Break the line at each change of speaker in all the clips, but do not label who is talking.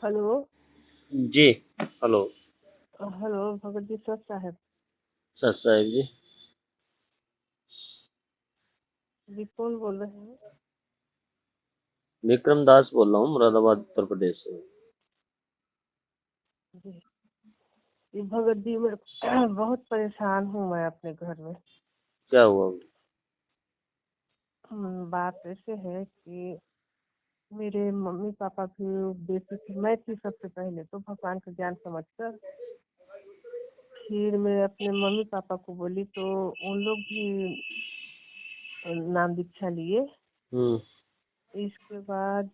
Hello.
जी। Hello.
Hello Bhagat ji sir साहब।
Sir साहब जी।
जी कौन बोल रहे हैं?
विक्रम दास बोल रहा हूँ, मुरादाबाद उत्तर प्रदेश से।
जी जी भगत जी मैं बहुत परेशान हूँ मैं अपने घर में।
क्या हुआ?
बात ऐसे है कि मेरे मम्मी पापा की बेटी थी, मैं थी सबसे पहले तो भगवान का ज्ञान समझकर। फिर मैं अपने मम्मी पापा को बोली तो उन लोग भी नाम दीक्षा लिए।
हम्म।
इसके बाद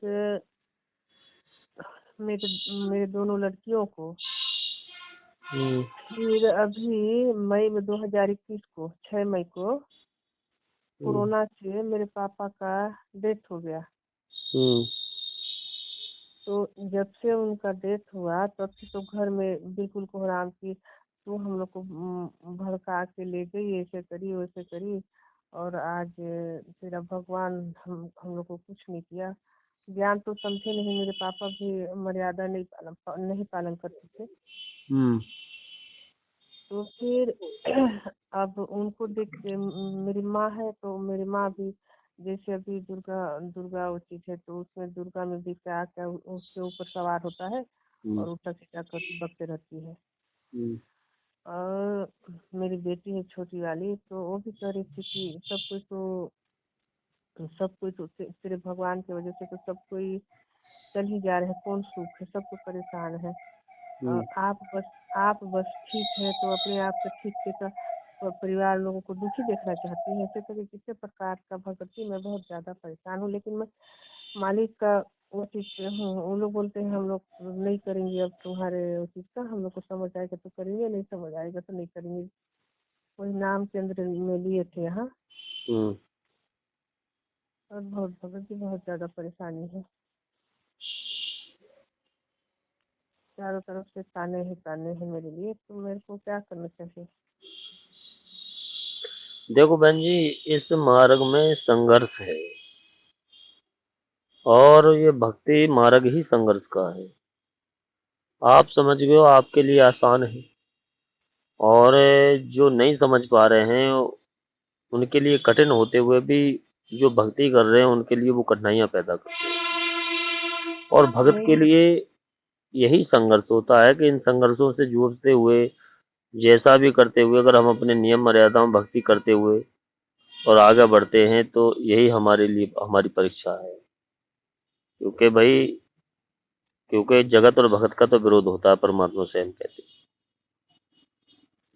मेरे मेरे दोनों लड़कियों को
हम्म।
फिर अभी मई में 2021 को 6 मई को
हम्म।
कोरोना से मेरे पापा का डेथ हो गया।
हम्म।
तो जब से उनका डेथ हुआ तब से तो घर में बिल्कुल कोहराम की तू हम लोग को भड़का के ले गई, ऐसे करी वैसे करी। और आज तेरा भगवान हम लोग को कुछ नहीं किया। ज्ञान तो समझे नहीं, मेरे पापा भी मर्यादा नहीं पालन करते थे।
हम्म।
तो फिर अब उनको देख के मेरी माँ है तो मेरी माँ भी जैसे अभी दुर्गा दुर्गा उचित है तो उसमें दुर्गा में भी क्या क्या उसके ऊपर सवार होता है
हम्म।
और उल्टा सीधा कर बकते रहती है।
हम्म।
और मेरी बेटी है छोटी वाली तो वो भी कह रही थी कि सब कोई तो तेरे भगवान की वजह से तो सब कोई चल ही जा रहे हैं, कौन सुख है, सब कोई परेशान है।
हम्म।
आप बस ठीक है तो अपने आप से ठीक के तो परिवार लोगों को दुखी देखना चाहती है। ऐसे करके कितने प्रकार का भगवती मैं बहुत ज्यादा परेशान हूँ, लेकिन मैं मालिक का उचित पे हूँ। वो लोग बोलते हैं हम लोग नहीं करेंगे, अब तुम्हारे उचित का हम लोग को समझ आएगा तो करेंगे, नहीं समझ आएगा तो नहीं करेंगे। वही नाम केंद्र में लिए थे यहाँ।
हम्म।
और बहुत भगत जी बहुत ज्यादा परेशानी है, चारों तरफ से ताने ही ताने हैं मेरे लिए। तो मेरे को क्या करना चाहिए?
देखो बहन जी, इस मार्ग में संघर्ष है और ये भक्ति मार्ग ही संघर्ष का है। आप समझ गए हो, आपके लिए आसान है। और जो नहीं समझ पा रहे हैं उनके लिए कठिन होते हुए भी जो भक्ति कर रहे हैं उनके लिए वो कठिनाइयां पैदा करते हैं। और भगत के
नहीं
लिए यही संघर्ष होता है कि इन संघर्षों से जूझते हुए, जैसा भी करते हुए, अगर हम अपने नियम मर्यादाओं में भक्ति करते हुए और आगे बढ़ते हैं तो यही हमारे लिए हमारी परीक्षा है। क्योंकि जगत और भगत का तो विरोध होता है, परमात्मा स्वयं कहते हैं।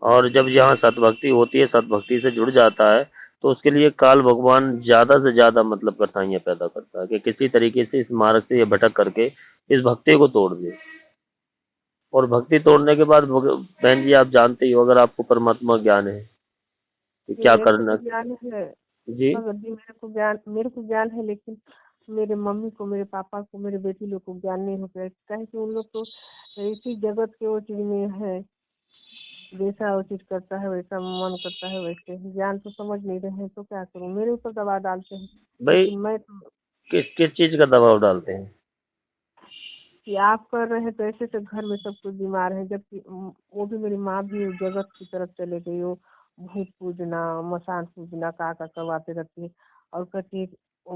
और जब यहाँ सतभक्ति होती है, सतभक्ति से जुड़ जाता है, तो उसके लिए काल भगवान ज्यादा से ज्यादा मतलब कठिनाइयां पैदा करता है कि किसी तरीके से इस मार्ग से ये भटक करके इस भक्ति को तोड़ दे। और भक्ति तोड़ने के बाद बहन जी, आप जानते ही हो, अगर आपको परमात्मा ज्ञान है कि
कि
क्या
मेरे को तो
करना।
ज्ञान है
जी।
भगत जी, मेरे को ज्ञान है, लेकिन मेरे मम्मी को, मेरे पापा को, मेरे बेटी लोग को ज्ञान नहीं होता है। कहे कि उन लोग तो इसी जगत के वो चीज में है, जैसा वो चीज करता है वैसा मन करता है वैसे। ज्ञान तो समझ नहीं रहे हैं तो क्या करूं, मेरे ऊपर दबाव डालते हैं।
भाई,
लेकिन मैं तो
किस किस चीज का दबाव डालते हैं?
कि आप कर रहे हैं तो ऐसे से घर में सब कुछ बीमार है, जबकि वो भी मेरी माँ भी उस जगत की तरफ चले गई। वो भूत पूजना, मसान पूजना का करवाते रहती है। और कहती है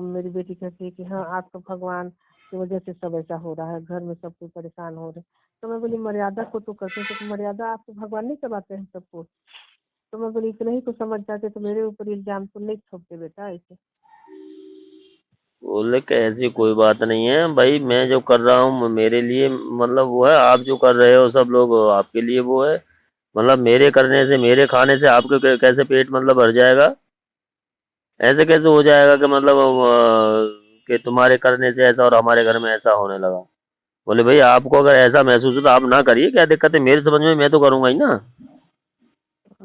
मेरी बेटी कहती है कि हाँ आपका भगवान की वजह से सब ऐसा हो रहा है, घर में सब कोई परेशान हो रहे हैं। तो मैं बोली मर्यादा को तो करते हैं, तो मर्यादा आपके भगवान नहीं करवाते हैं सबको? तो मैं बोली इतना ही को समझ जाते तो मेरे ऊपर इल्जाम तो नहीं थोपते बेटा ऐसे।
बोले कि ऐसी कोई बात नहीं है भाई, मैं जो कर रहा हूँ मेरे लिए मतलब वो है, आप जो कर रहे हो सब लोग आपके लिए वो है। मतलब मेरे करने से, मेरे खाने से आपके कैसे पेट मतलब भर जाएगा? ऐसे कैसे हो जाएगा कि मतलब कि तुम्हारे करने से ऐसा और हमारे घर में ऐसा होने लगा? बोले भाई, आपको अगर ऐसा महसूस हो तो आप ना करिए, क्या दिक्कत है? मेरी समझ में मैं तो करूंगा ही ना।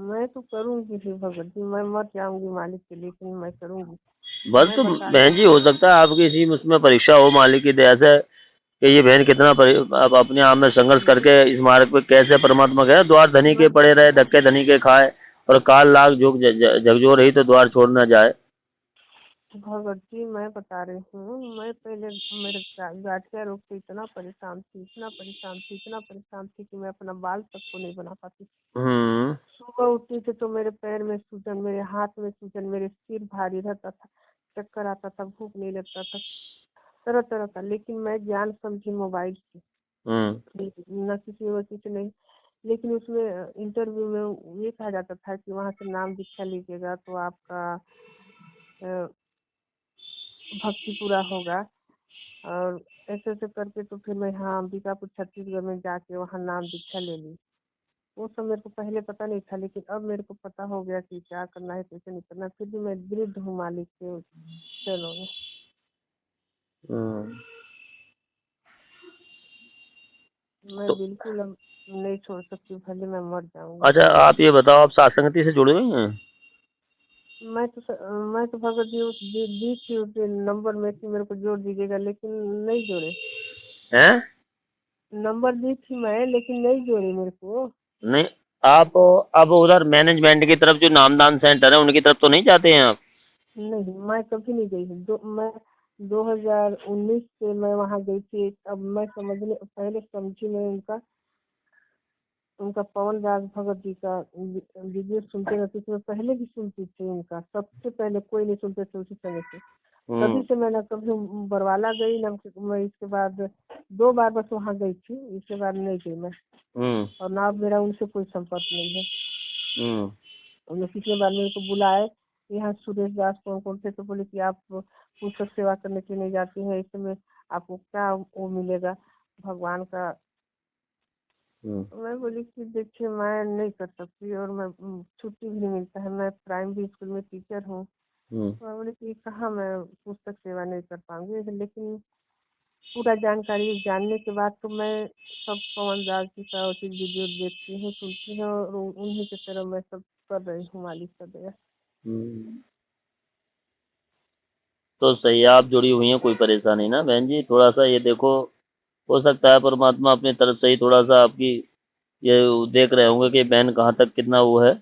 मैं तो करूंगी फिर भगत जी, मैं मर जाऊंगी मालिक के, लेकिन मैं करूंगी।
बस
मैं
तो
बता
बहन जी, हो सकता है आपकी इसी उसमें परीक्षा हो मालिक की दया से कि ये बहन कितना अब अपने आप में संघर्ष करके इस मार्ग पे कैसे परमात्मा गए। द्वार धनी के
मैं
पड़े रहे, धक्के धनी के खाए, और काल लाग झोंक झकझोर रही तो द्वार छोड़ ना जाए।
भगत जी मैं बता रही हूँ, मैं पहले मेरे गठिया रोग से इतना परेशान थी, इतना परेशान थी, इतना परेशान थी कि मैं अपना बाल तक को नहीं बना पाती थी।
हम्म।
सुबह उठती थी तो मेरे पैर में सूजन, मेरे हाथ में सूजन, मेरे सिर भारी रहता था, चक्कर आता था, भूख नहीं लगता था, तरह तरह का। लेकिन मैं ज्ञान समझी मोबाइल की, न किसी वजह से नहीं। लेकिन उसमें इंटरव्यू में ये कहा जाता था कि वहाँ से नाम दीक्षा लीजिएगा तो आपका भक्ति पूरा होगा। और ऐसे ऐसे करके तो फिर मैं यहाँ अंबिकापुर छत्तीसगढ़ में जाके वहाँ नाम दीक्षा ले ली। वो सब मेरे को पहले पता नहीं था, लेकिन अब मेरे को पता हो गया कि क्या करना है, कैसे नहीं करना। फिर भी मैं दृढ़ हूँ मालिक के चलो में।
हम्म।
मैं
तो
बिल्कुल अब नहीं छोड़ सकती, भले मैं मर जाऊंगी।
अच्छा, आप ये बताओ, आप सात्संगति से जुड़े हुए हैं?
मैं तो भगत जी दी थी उसके नंबर में कि मेरे को जोड़ दीजिएगा, लेकिन नहीं जोड़े।
हैं?
नंबर दी थी मैं, लेकिन नहीं जोड़े मेरे को।
नहीं, आप अब उधर मैनेजमेंट की तरफ जो नामदान सेंटर है उनकी तरफ तो नहीं जाते हैं आप?
नहीं, मैं कभी नहीं गई हूँ। मैं 2019 से मैं वहाँ गई थी। अब मैं समझने पहले समझी मैं उनका उनका पवन राज भगत जी का वीडियो सुनते रहती थी। मैं पहले भी सुनती थी उनका, सबसे पहले कोई नहीं सुनते थे उसी समय से। तभी
हम्म।
से मैं ना कभी बरवाला गई ना, मैं इसके बाद 2 बार बस वहाँ गई थी, इसके बाद नहीं गई मैं।
हम्म।
और ना अब मेरा उनसे कोई संपर्क नहीं है।
हम्म।
उन्होंने पिछले बार मेरे को बुलाए, यहाँ सुरेश दास कौन कौन थे, तो बोले कि आप पुस्तक सेवा करने के लिए नहीं जाती हैं, इसमें आपको क्या वो मिलेगा भगवान का।
हम्म।
मैं बोली कि देखिए मैं नहीं कर सकती, और मैं छुट्टी भी नहीं मिलता है, मैं प्राइमरी स्कूल में टीचर हूँ।
हम्म।
मैं बोली कि कहाँ मैं पुस्तक सेवा नहीं कर पाऊंगी। लेकिन पूरा जानकारी जानने के बाद तो मैं सब पवन दास जी का उचित वीडियो देखती हूँ, सुनती हूँ, और उन्हीं की तरह मैं सब कर रही हूँ, मालिक का दया।
हम्म। तो सही है, आप जुड़ी हुई हैं, कोई परेशानी ना बहन जी। थोड़ा सा ये देखो, हो सकता है परमात्मा अपनी तरफ से ही थोड़ा सा आपकी ये देख रहे होंगे कि बहन कहाँ तक कितना वो है।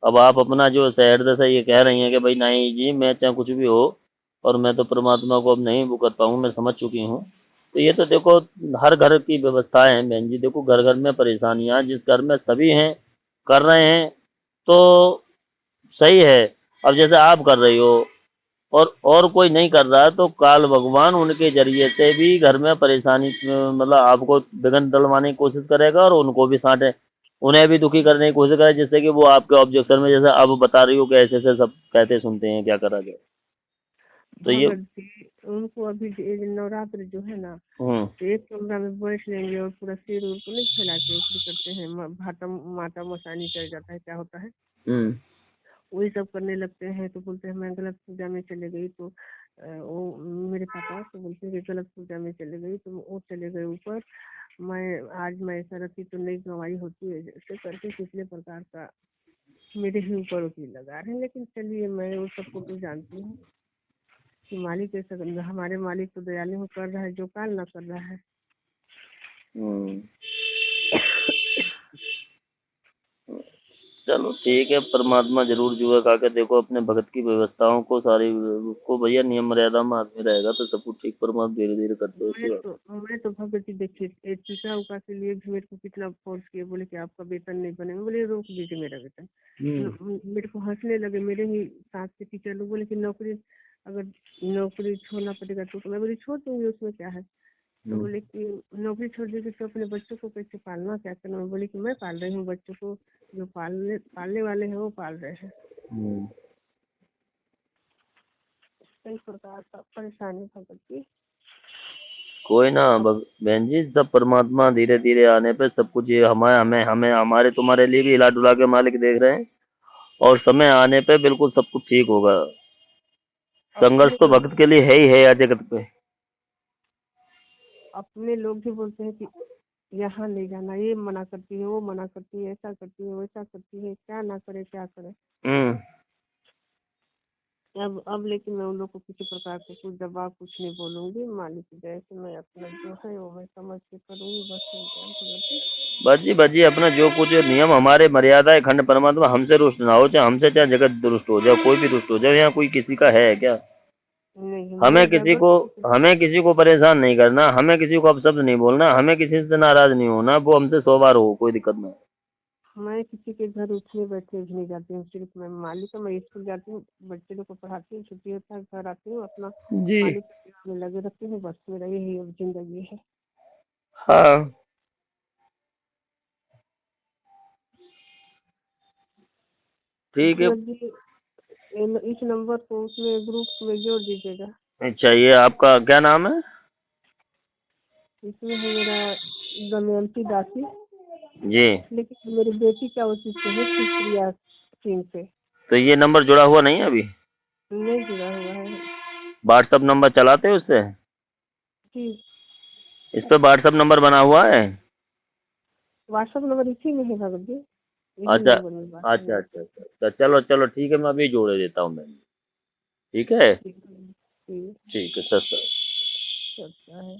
अब आप अपना जो हृदय से ये कह रही हैं कि भाई नहीं जी, मैं चाहे कुछ भी हो और मैं तो परमात्मा को अब नहीं वो कर पाऊँ, मैं समझ चुकी हूँ। तो ये तो देखो, हर घर की व्यवस्थाएं हैं बहन जी। देखो, घर घर में परेशानियां, जिस घर में सभी हैं कर रहे हैं तो सही है। अब जैसे आप कर रही हो और कोई नहीं कर रहा है, तो काल भगवान उनके जरिए से भी घर में परेशानी मतलब आपको विघ्न डलवाने की कोशिश करेगा और उनको भी साटे, उन्हें भी दुखी करने की कोशिश करेगा, जिससे कि वो आपके ऑब्जेक्शन में, जैसे अब बता रही हो कि ऐसे ऐसे सब कहते सुनते हैं, क्या करा जाए। तो ये
भगत जी उनको अभी ये नवरात्र जो है ना,
हम्म।
तो एक कमरा में बैठ लेंगे और पूरा सिर उर को नहीं फैलाते ऊपर करते हैं, भाटा माता मसानी चढ़ जाता है, क्या होता है
हम्म।
वही सब करने लगते हैं। तो बोलते हैं मैं गलत पूजा में चले गई, तो वो मेरे पापा तो बोलते हैं कि गलत पूजा में चले गई तो वो चले गए ऊपर, मैं आज मैं ऐसा रखी तो नहीं गवाही होती है, जैसे करके कितने प्रकार का मेरे ही ऊपर वकील लगा रहे हैं। लेकिन चलिए, मैं उस सबको तो जानती हूँ कि मालिक ऐसा हमारे मालिक तो दयालु हो, कर रहा है जो काल ना कर रहा है।
हम्म। चलो ठीक है, परमात्मा जरूर जुआ खा के देखो अपने भगत की व्यवस्थाओं को सारी उसको, भैया नियम मर्यादा में आदमी रहेगा तो सब कुछ ठीक, परमात्मा धीरे धीरे करते हो उसकी बात।
मैं तो भगत जी देखिए, टीका उका के लिए भी मेरे को कितना फोर्स किए, बोले कि आपका वेतन नहीं बनेगा। बोले रोक दीजिए मेरा वेतन।
हम्म।
मेरे को हंसने लगे, मेरे ही साथ के टीचर लोग बोले कि नौकरी अगर नौकरी छोड़ना पड़ेगा तो मैं बोली छोड़ दूंगी, उसमें क्या है। तो
हम्म।
बोले कि नौकरी छोड़ देगी तो अपने बच्चों को कैसे पालना, क्या करना। मैं बोली कि मैं पाल रही हूँ बच्चों को, जो पालने वाले हैं वो पाल रहे हैं।
हम्म।
कई प्रकार का परेशानी भगत जी।
कोई ना
अब
बहन जी, सब परमात्मा धीरे धीरे आने पे सब कुछ, ये हमें हमें हमें हमारे तुम्हारे लिए भी हिला डुला के मालिक देख रहे हैं, और समय आने पे बिल्कुल सब कुछ ठीक होगा। संघर्ष
अपने
तो
लोग
भक्त के लिए है ही है यार जगत पे।
अपने लोग भी बोलते हैं कि यहाँ ले जाना, ये मना करती है, वो मना करती है, ऐसा करती है, वैसा करती है, क्या ना करे क्या करे।
हम्म।
अब लेकिन मैं उन लोग को किसी प्रकार से कुछ दबाव कुछ नहीं बोलूंगी, मालिक की दया से मैं अपना जो है वो मैं समझ के करूंगी, बस हो गया भगत
बाजी अपना जो कुछ नियम हमारे मर्यादा खंड, परमात्मा हमसे रुष्ट ना हो, चाहे हमसे चाहे जगत दुरुस्त हो जाए, कोई भी दुष्ट हो जाए, यहाँ कोई किसी का है क्या?
नहीं,
हमें
मैं
किसी को
जबरदस्ती।
हमें किसी को परेशान नहीं करना, हमें किसी को अपशब्द नहीं बोलना, हमें किसी से नाराज नहीं होना, वो हमसे 100 बार हो, कोई दिक्कत नहीं।
मैं किसी के घर उठने बैठने भी नहीं जाती हूँ, सिर्फ मैं मालिक का, मैं स्कूल जाती हूँ, बच्चे लोग को पढ़ाती हूँ, छुट्टी होता है घर आती हूँ, अपना
जी।
मालिक के सेवा में लगे रहती हूँ, बस मेरा यही अब जिंदगी है।
हाँ ठीक है।
सूरज जी, इस नंबर को उसमें ग्रुप में जोड़ दीजिएगा।
अच्छा, ये आपका क्या नाम है?
इसमें है मेरा दमयंती दासी,
जी।
लेकिन मेरी बेटी का उसी से है, सुप्रिया सिंह से।
तो ये नंबर जुड़ा हुआ नहीं है अभी?
नहीं जुड़ा हुआ है।
व्हाट्सअप नंबर चलाते हैं उससे?
जी।
इस पे व्हाट्सअप नंबर बना हुआ है?
व्हाट्सएप नंबर इसी में है भगत जी, यही
अच्छा
नंबर में व्हाट्सएप
अच्छा
नंबर।
अच्छा अच्छा अच्छा, चलो चलो ठीक है, मैं अभी जोड़ देता हूँ मैं। ठीक है।
ठीक है। ठीक
ठीक है सर।
करता है।